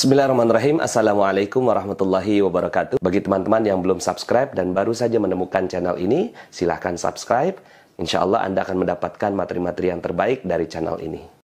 Bismillahirrahmanirrahim. Assalamualaikum warahmatullahi wabarakatuh. Bagi teman-teman yang belum subscribe dan baru saja menemukan channel ini, silahkan subscribe. Insya Allah Anda akan mendapatkan materi-materi yang terbaik dari channel ini.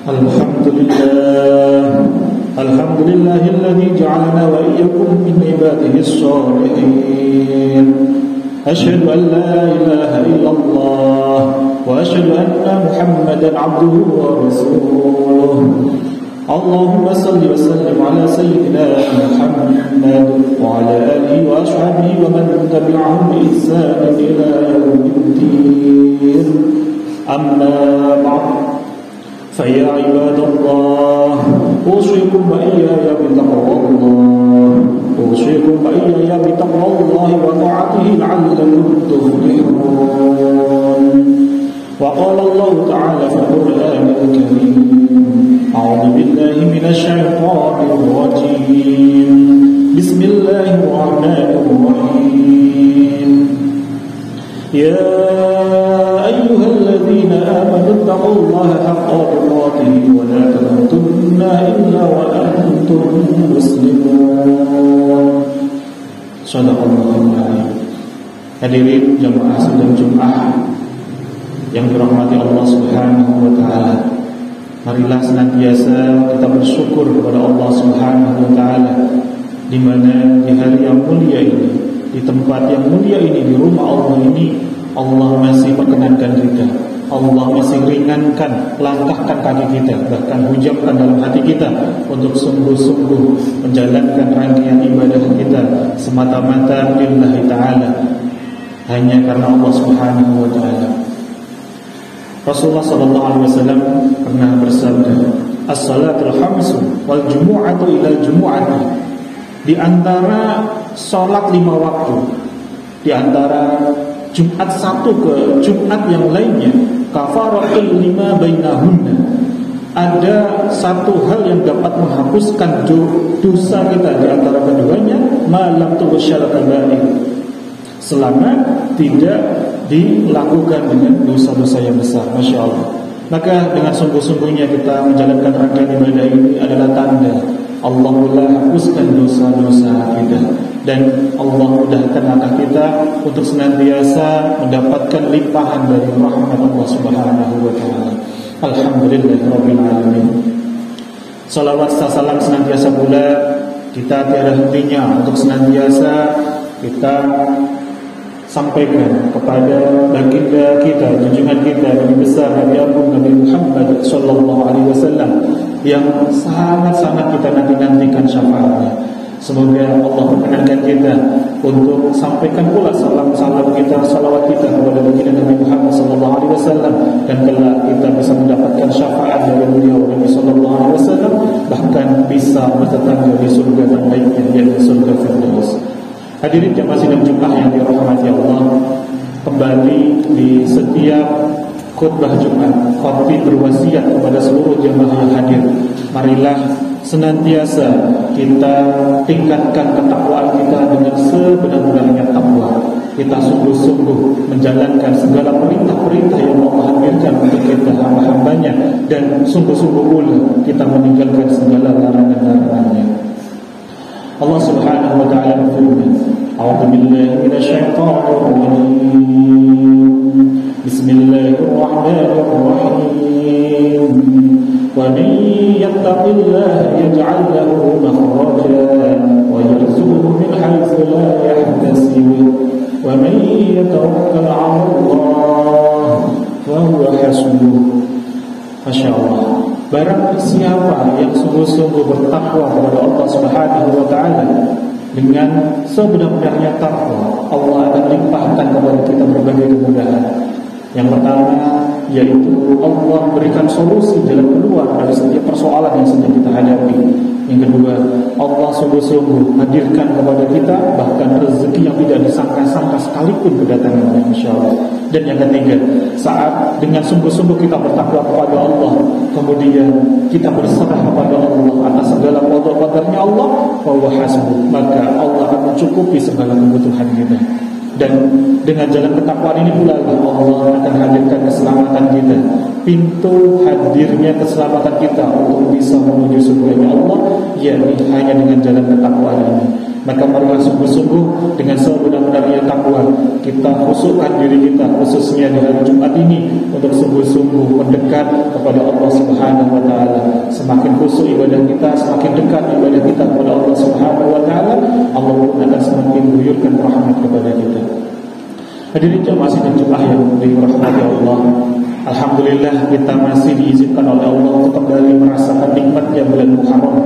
Alhamdulillahilladzi ja'alana wa iyyakum min ibadihi shalihin. Asyhadu an la ilaha illallah wa asyhadu anna Muhammadan 'abduhu wa rasuluh. Allahumma salli wa sallim ala sayyidina Muhammad wa ala alihi wa ashabihi wa man tabi'ahum bi ihsan ila yaumiddin. Amma ba'd. فيا عباد الله أوصيكم وإياي بتقوى الله وطاعته لعلكم تفلحون. وقال الله تعالى في القرآن الكريم أعوذ بالله من الشيطان الرجيم بسم الله الرحمن الرحيم يا أيها الذين آمنوا اتقوا الله حق تقاته ولا تموتن إلا وأنتم مسلمون. Shadaqallahul adzim. Hadirin jamaah sidang Jumat yang dirahmati Allah Subhanahu wa taala. Marilah senantiasa kita bersyukur kepada Allah Subhanahu wa taala di mana di hari yang mulia ini, di tempat yang mulia ini, di rumah Allah ini, Allah masih perkenankan kita, Allah masih ringankan, langkahkan kaki kita, bahkan hujamkan dalam hati kita untuk sungguh-sungguh menjalankan rangkaian ibadah kita semata-mata lillahi ta'ala, hanya karena Allah Subhanahu wa ta'ala. Rasulullah SAW pernah bersabda, as-salatul khamsu wal jumu'atu ila jumu'ati. Di antara sholat 5 waktu, di antara Jumat satu ke Jumat yang lainnya, kafaratul lima bainahunna, ada satu hal yang dapat menghapuskan dosa kita di antara keduanya, malam tughsyal kabair, selama tidak dilakukan dengan dosa-dosa yang besar. Masya Allah. Maka dengan sungguh-sungguhnya kita menjalankan rangkaian ibadah ini adalah tanda Allah telah hapuskan dosa-dosa kita, dan Allah mudahkan langkah kita untuk senantiasa mendapatkan limpahan dari rahmat Allah Subhanahu wa taala. Alhamdulillahirabbil alamin. Salawat salam senantiasa pula kita tiada hentinya untuk senantiasa kita sampaikan kepada baginda kita, junjungan kita, Nabi besar Nabi Agung Nabi Muhammad sallallahu alaihi wasallam, yang sangat-sangat kita nanti-nantikan syafaatnya. Semoga Allah memperkenankan kita untuk sampaikan pula salam-salam kita, salawat kita kepada baginda Nabi Muhammad sallallahu alaihi wasallam, dan kelak kita bisa mendapatkan syafaat dari beliau Nabi sallallahu alaihi wasallam, bahkan bisa bertetangga di surga terbaiknya, yaitu surga Firdaus. Hadirin jamaah sidang Jumat yang dirahmati Allah, kembali di setiap khutbah Jumat, khotib berwasiat kepada seluruh jamaah yang hadir, marilah senantiasa kita tingkatkan ketakwaan kita dengan sebenar-benarnya takwa. Kita sungguh-sungguh menjalankan segala perintah-perintah yang Allah hadirkan untuk kita hamba-hambanya, dan sungguh-sungguh pula kita meninggalkan segala larangan-larangannya. Allah Subhanahu wa ta'ala berfirman, A'udzu billahi minasyaitonir rajim. Bismillahirrahmanirrahim. Wa man yattaqillaha yaj'al lahu makhrajan wa yarzuqhu min haitsu la yahtasib. Wa man yatawakkal 'ala Allah fa huwa hasbuh. Masyaallah. Barang siapa yang sungguh-sungguh bertakwa kepada Allah Subhanahu wa ta'ala dengan sebenar-benarnya takwa, Allah akan limpahkan kepada kita berbagai kemudahan. Yang pertama yaitu Allah berikan solusi, jalan keluar dari setiap persoalan yang sedang kita hadapi. Yang kedua, Allah sungguh-sungguh hadirkan kepada kita bahkan rezeki yang tidak disangka-sangka sekalipun kedatangannya, insyaallah. Dan yang ketiga, saat dengan sungguh-sungguh kita bertakwa kepada Allah, kemudian kita berserah kepada Allah atas segala qada-qadarnya Allah, wa huwa hasbuh, maka Allah akan mencukupi segala kebutuhan kita. Dan dengan jalan ketakwaan ini pula Allah akan hadirkan keselamatan kita, pintu hadirnya keselamatan kita untuk bisa menuju surga Allah, yakni hanya dengan jalan ketakwaan ini. Maka marilah sungguh-sungguh dengan sebenar-benarnya takwa kita khusyukkan diri kita khususnya di hari Jumat ini untuk sungguh-sungguh mendekat kepada Allah Subhanahu wa taala. Semakin khusyuk ibadah kita, semakin dekat ibadah kita kepada Allah Subhanahu wa taala, Allah pun akan semakin guyurkan rahmat kepada kita. Hadirin jamaah sidang Jumat yang dirahmati Allah, alhamdulillah kita masih diizinkan oleh Allah untuk kembali merasakan nikmatnya bulan Muharram,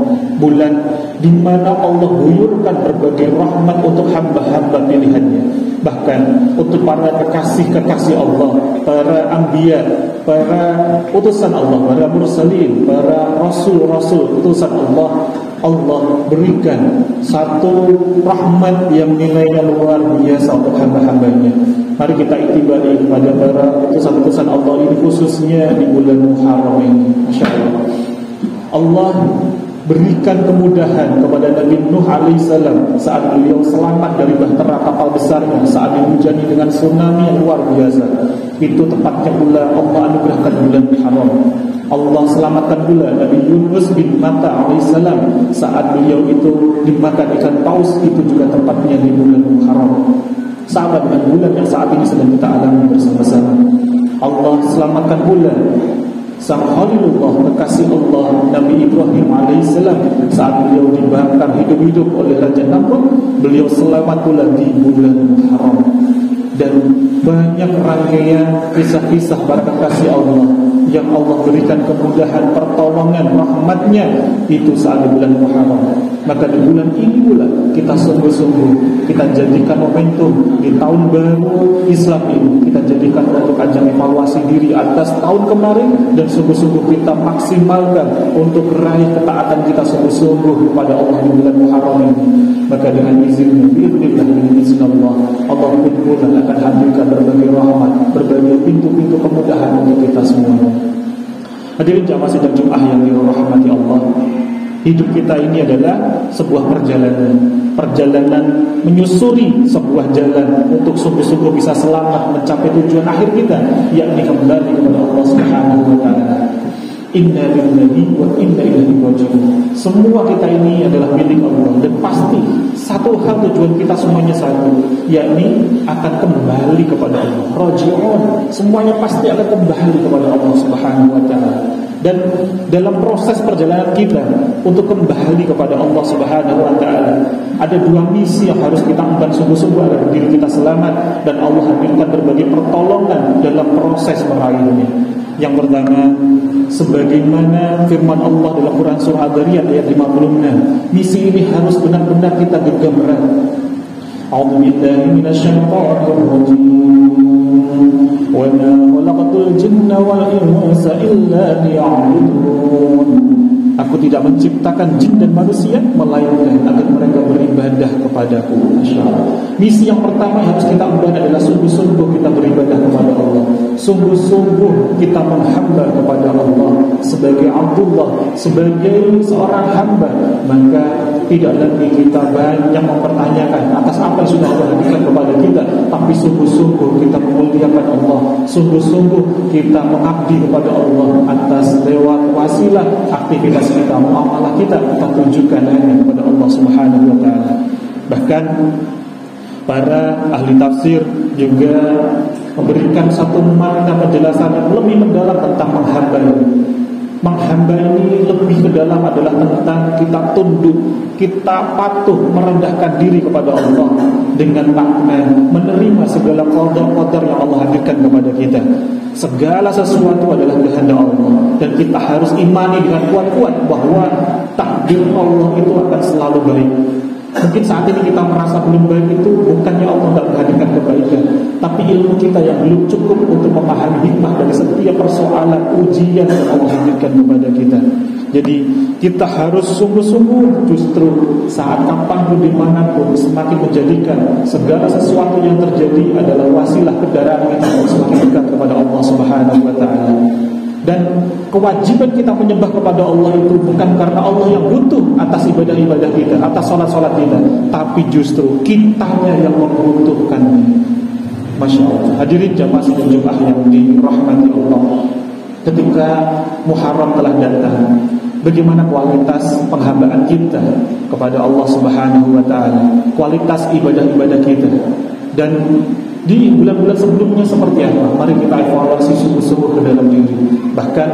bulan di mana Allah guyurkan berbagai rahmat untuk hamba-hamba pilihannya, bahkan untuk para kekasih-kekasih Allah, para anbiya, para utusan Allah, para mursalin, para rasul-rasul utusan Allah. Allah berikan satu rahmat yang nilainya luar biasa untuk hamba-hambanya. Mari kita itibari kepada para utusan-utusan Allah ini, khususnya di bulan Muharram ini. Masya Allah, Allah berikan kemudahan kepada Nabi Nuh alaihissalam saat beliau selamat dari bahtera kapal besarnya, saat dihujani dengan tsunami yang luar biasa. Itu tepatnya pula Allah anugerahkan bulan Muharram. Allah selamatkan pula Nabi Yunus bin Matta alaihissalam saat beliau itu dimakan ikan paus, itu juga tepatnya di bulan Muharram, sama dengan bulan yang saat ini sedang kita alami bersama-sama. Allah selamatkan pula sang Khalilullah, kekasih Allah, Nabi Ibrahim alaihissalam saat beliau dibakar hidup-hidup oleh Raja Namrud, beliau selamat pula di bulan Muharram. Dan banyak rangkaian kisah-kisah para kekasih Allah yang Allah berikan kemudahan, pertolongan, rahmatnya itu saat di bulan Muharram. Maka di bulan ini pula kita sungguh-sungguh kita jadikan momentum di tahun baru Islam ini, kita jadikan untuk ajang evaluasi diri atas tahun kemarin, dan sungguh-sungguh kita maksimalkan untuk raih ketaatan kita sungguh-sungguh kepada Allah di bulan Muharram ini. Maka dengan izinnya, biiznillah, dengan izin Allah, Allah pun pula akan hadirkan berbagai rahmat, berbagai pintu-pintu kemudahan untuk kita semuanya. Hadirin jamaah sidang Jumat yang dirahmati Allah, hidup kita ini adalah sebuah perjalanan menyusuri sebuah jalan untuk sungguh-sungguh bisa selamat mencapai tujuan akhir kita, yakni kembali kepada Allah Subhanahu wa taala. Inna lillahi wa inna ilaihi raji'un. Semua kita ini adalah milik Allah, dan pasti satu hal tujuan kita semuanya satu, yakni akan kembali kepada Allah. Raji'un, semuanya pasti akan kembali kepada Allah Subhanahu wa taala. Dan dalam proses perjalanan kita untuk kembali kepada Allah Subhanahu wa taala, ada dua misi yang harus kita emban sungguh-sungguh agar diri kita selamat, dan Allah hadirkan berbagai pertolongan dalam proses meraihnya. Yang pertama, sebagaimana firman Allah dalam Quran surah Al-Dhariyat ayat 56, misi ini harus benar-benar kita genggam erat. A'udzu billahi minasyaitonir rajim. Wa ma khalaqtul jinna wal insa illa liya'budun. Aku tidak menciptakan jin dan manusia melainkan agar mereka beribadah kepadaku. Masyaallah. Misi yang pertama yang harus kita emban adalah sungguh-sungguh kita beribadah kepada Allah. Sungguh-sungguh kita menghamba kepada Allah sebagai Abdullah, sebagai seorang hamba. Maka tidak lagi kita banyak mempertanyakan atas apa yang sudah Allah berikan kepada kita, tapi sungguh-sungguh kita memuliakan Allah, sungguh-sungguh kita mengabdi kepada Allah atas lewat wasilah aktivitas kita, muamalah kita tunjukkan hanya kepada Allah Subhanahu wa taala. Bahkan para ahli tafsir juga memberikan satu makna penjelasan yang lebih mendalam tentang menghamba ini. Menghamba ini lebih ke dalam adalah tentang kita tunduk, kita patuh, merendahkan diri kepada Allah dengan makna menerima segala qada-qadar yang Allah hadirkan kepada kita. Segala sesuatu adalah kehendak Allah, dan kita harus imani dengan kuat-kuat bahwa takdir Allah itu akan selalu baik. Mungkin saat ini kita merasa belum baik, itu bukannya Allah tidak menghadirkan kebaikan, tapi ilmu kita yang belum cukup untuk memahami hikmah dari setiap persoalan ujian yang Allah hadirkan kepada kita. Jadi kita harus sungguh-sungguh justru saat kapanpun dimanapun semakin menjadikan segala sesuatu yang terjadi adalah wasilah kendaraan kita semakin dekat kepada Allah Subhanahu wa taala. Dan kewajiban kita menyembah kepada Allah itu bukan karena Allah yang butuh atas ibadah-ibadah kita, atas sholat-sholat kita, tapi justru kitanya yang membutuhkannya. Masya Allah. Hadirin jamaah sidang Jumat yang dirahmati Allah, ketika Muharram telah datang, bagaimana kualitas penghambaan kita kepada Allah Subhanahu wa taala, kualitas ibadah-ibadah kita. Dan di bulan-bulan sebelumnya seperti apa? Mari kita evaluasi sungguh-sungguh ke dalam diri. Bahkan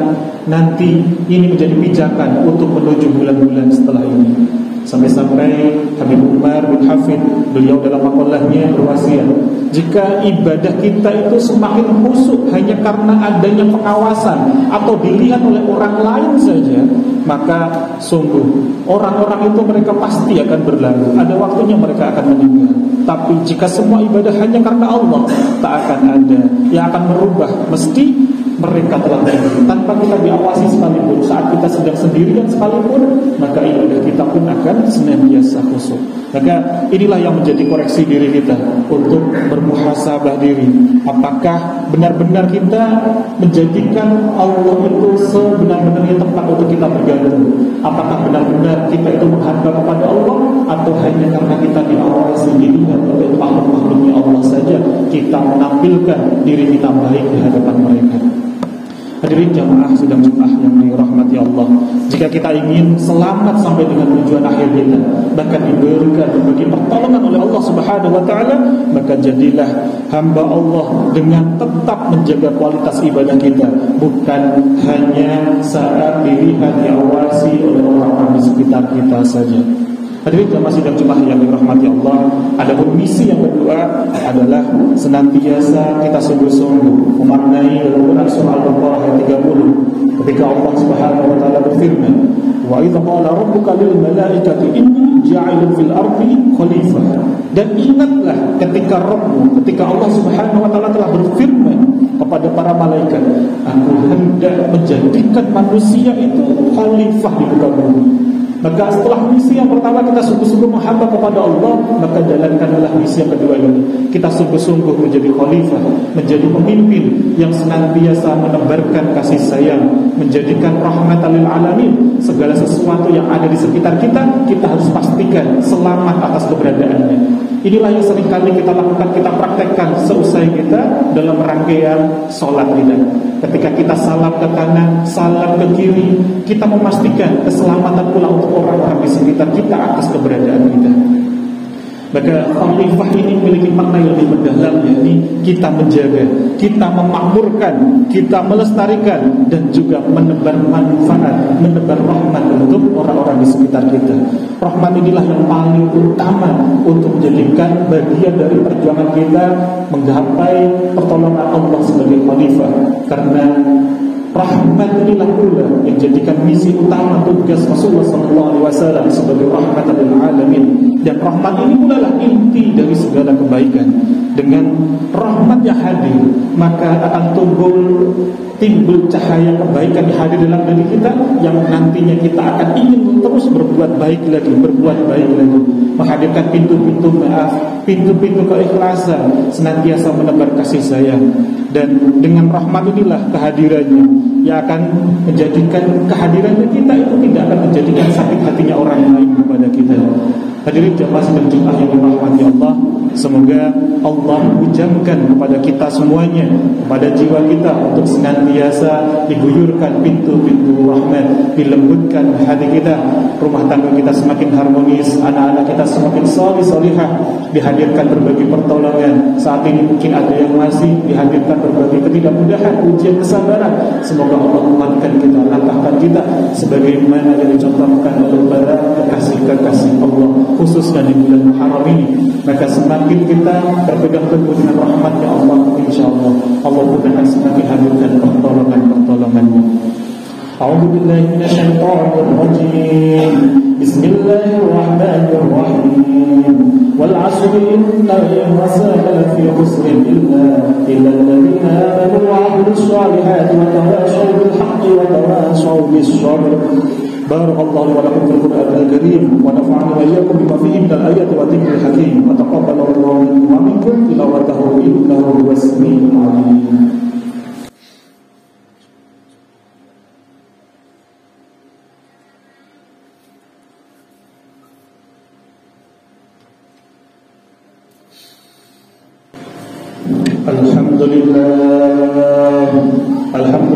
nanti ini menjadi pijakan untuk menuju bulan-bulan setelah ini. Sampai-sampai Habib Umar bin Hafid, beliau dalam makalahnya berwasiat, jika ibadah kita itu semakin khusyuk hanya karena adanya pengawasan atau dilihat oleh orang lain saja, maka sungguh orang-orang itu mereka pasti akan berlalu. Ada waktunya mereka akan meninggal. Tapi jika semua ibadah hanya karena Allah, tak akan ada yang akan merubah. Mesti mereka telah pergi tanpa kita diawasi sekalipun. Saat kita sedang sendirian sekalipun, maka ibadah kita pun akan senantiasa khusyuk. Maka inilah yang menjadi koreksi diri kita untuk bermuhasabah diri. Apakah benar-benar kita menjadikan Allah itu sebenar-benarnya tempat untuk kita bergantung? Apakah benar-benar kita itu menghadap kepada Allah, atau hanya karena kita diawasi dilihat oleh makhluk-makhluknya Allah saja kita menampilkan diri kita baik di hadapan mereka? Hadirin jamaah sidang Jumat yang dirahmati Allah, jika kita ingin selamat sampai dengan tujuan akhir kita, bahkan diberikan berbagai pertolongan oleh Allah Subhanahu wa taala, maka jadilah hamba Allah dengan tetap menjaga kualitas ibadah kita, bukan hanya saat dilihat diawasi oleh orang-orang di sekitar kita saja. Hadirin jamaah sidang Jumat yang dirahmati Allah, adapun misi yang kedua adalah senantiasa kita sungguh-sungguh memaknai dalam Quran surah Al-Baqarah ayat 30, ketika Allah Subhanahu wa taala berfirman, "Wa idza qala rabbuka lil malaikati inni ja'ilun fil ardi khalifah." Dan ingatlah ketika Allah Subhanahu wa taala telah berfirman kepada para malaikat, "Aku hendak menjadikan manusia itu khalifah di muka bumi." Maka setelah misi yang pertama kita sungguh-sungguh menghamba kepada Allah, maka jalankanlah misi yang kedua ini. Kita sungguh-sungguh menjadi khalifah, menjadi pemimpin yang senantiasa menebarkan kasih sayang, menjadikan rahmatan lil alamin. Segala sesuatu yang ada di sekitar kita, kita harus pastikan selamat atas keberadaannya. Inilah yang seringkali kita lakukan, kita praktekkan seusai kita dalam rangkaian sholat kita. Ketika kita salam ke kanan, salam ke kiri, kita memastikan keselamatan pula untuk orang-orang di sekitar kita atas keberadaan kita. Maka khalifah ini memiliki makna yang lebih mendalam, yakni kita menjaga, kita memakmurkan, kita melestarikan, dan juga menebar manfaat, menebar rahmat untuk orang-orang di sekitar kita. Rahmat inilah yang paling utama untuk menjadikan bagian dari perjuangan kita menggapai pertolongan Allah sebagai khalifah. Karena rahmat inilah pula yang jadikan misi utama tugas Rasulullah SAW sebagai rahmatan lil alamin. Dan rahmat ini pula lah inti dari segala kebaikan. Dengan rahmat yang hadir, maka akan timbul cahaya kebaikan yang hadir dalam diri kita, yang nantinya kita akan ingin terus berbuat baik lagi, menghadirkan pintu-pintu maaf, pintu-pintu keikhlasan, senantiasa menebar kasih sayang. Dan dengan rahmat inilah kehadirannya yang akan menjadikan kehadirannya kita itu tidak akan menjadikan sakit hatinya orang lain kepada kita. Hadirin jamaah sidang Jumat yang dirahmati Allah, semoga Allah hujamkan kepada kita semuanya, kepada jiwa kita, untuk senantiasa diguyurkan pintu-pintu rahmat, dilembutkan hati kita, rumah tangga kita semakin harmonis, anak-anak kita semakin salih-salihah, dihadirkan berbagai pertolongan. Saat ini mungkin ada yang masih dihadirkan berbagai ketidakmudahan, ujian kesabaran. Semoga Allah kuatkan kita, langkahkan kita sebagaimana yang dicontohkan oleh para kekasih-kekasih Allah, khususnya di bulan Muharram ini. Maka semakin kita berpegang teguh dengan rahmatnya Allah, insyaallah Allah pun akan semakin hadirkan pertolongan-pertolongannya. A'udzu billahi minasyaitonir rajim. Bismillahirrahmanirrahim. Wal 'asri innal insana lafi khusrin illa alladziina aamanu wa 'amilus shalihati wa tawashaw bil haqqi wa tawashaw bis sabr. Barakallahu wa lakum fil Qur'anil Karim wa nafa'ani wa iyyakum bima fihi minal ayati wa dzikril hakim wa taqabbalallahu minna wa minkum tilawatahu innahu huwas samiul 'alim. الحمد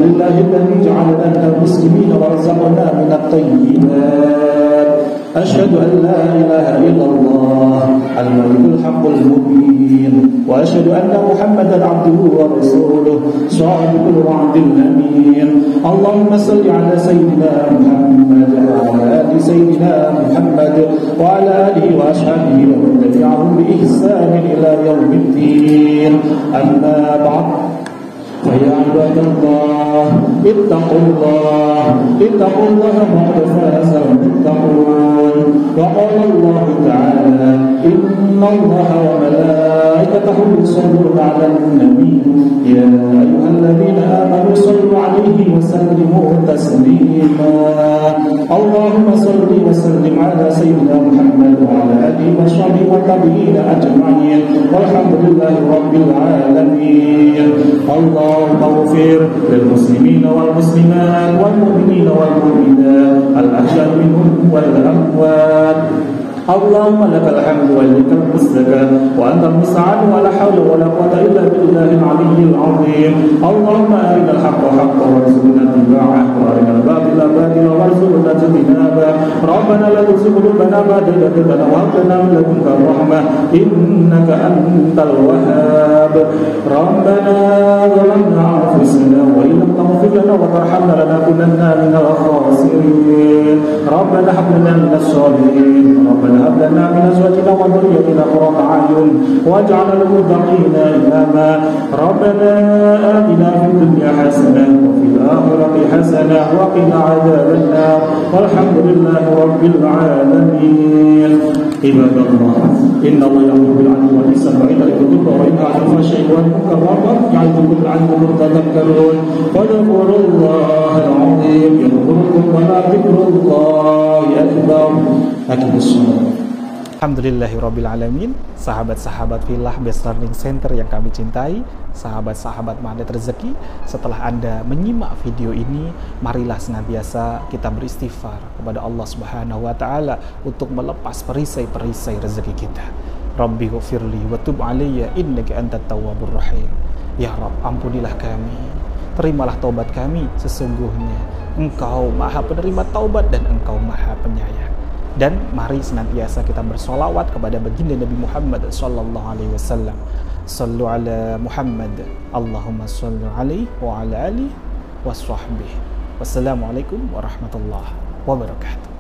لله الذي جعلنا من المسلمين ورزقنا من الطيبات أشهد أن لا إله إلا الله الملك الحق المبين وأشهد أن محمدا عبده ورسوله صادق الوعد الأمين اللهم صل على سيدنا محمد وعلى آل سيدنا محمد وعلى آله وأصحابه ومن تبعهم بإحسان إلى يوم الدين أما بعد فيا عباد الله اتقوا الله وقد فاز المتقون وقال الله تعالى إن الله وملائكته يصلون على النبي يا أيها الذين آمنوا صلوا عليه وسلموا تسليما اللهم صل وسلم على سيدنا محمد وعلى آله وصحبه والتابعين أجمعين والحمد لله رب العالمين اللهم اغفر للمسلمين والمسلمات والمؤمنين والمؤمنات الأحياء منهم والأموات اللهم لك الحمد وإليك المستكان وأنت المستعان ولا حول ولا قوة إلا بالله العلي العظيم اللهم أرنا الحق حقا وارزقنا اتباعه وأرنا الباطل باطلا وارزقنا اجتنابه ربنا لا تزغ قلوبنا بعد إذ هديتنا وهب لنا من لدنك الرحمة إنك أنت الوهاب ربنا ظلمنا أنفسنا وإن لم تغفر لنا وترحمنا لنكونن من الخاسرين ربنا هب لنا من الصالحين ربنا هب لنا من أزواجنا وذريتنا قرة أعين واجعلنا للمتقين إماما ربنا آتنا في الدنيا حسنة وفي الآخرة حسنة وقنا عذاب النار والحمد لله رب العالمين عباد الله إن الله يأمر بالعدل والإحسان وإيتاء ذي القربى وينهى عن الفحشاء والمنكر والبغي يعظكم لعلكم تذكرون واذكروا الله العظيم يذكركم ولذكر الله أكبر. Alhamdulillahirrabbilalamin. Sahabat-sahabat Filah Best Learning Center yang kami cintai, sahabat-sahabat Magnet Rezeki, setelah Anda menyimak video ini, marilah senantiasa kita beristighfar kepada Allah Subhanahu wa taala untuk melepas perisai-perisai rezeki kita. Rabbi ghfirli wa tub alayya innaka antat tawwabur rahim. Ya Rabb, ampunilah kami, terimalah taubat kami, sesungguhnya Engkau Maha Penerima taubat dan Engkau Maha Penyayang. Dan mari senantiasa kita bersolawat kepada baginda Nabi Muhammad sallallahu alaihi wasallam. Sallu ala Muhammad, Allahumma salli alaihi wa ala alihi wa sahbihi. Wassalamualaikum warahmatullahi wabarakatuh.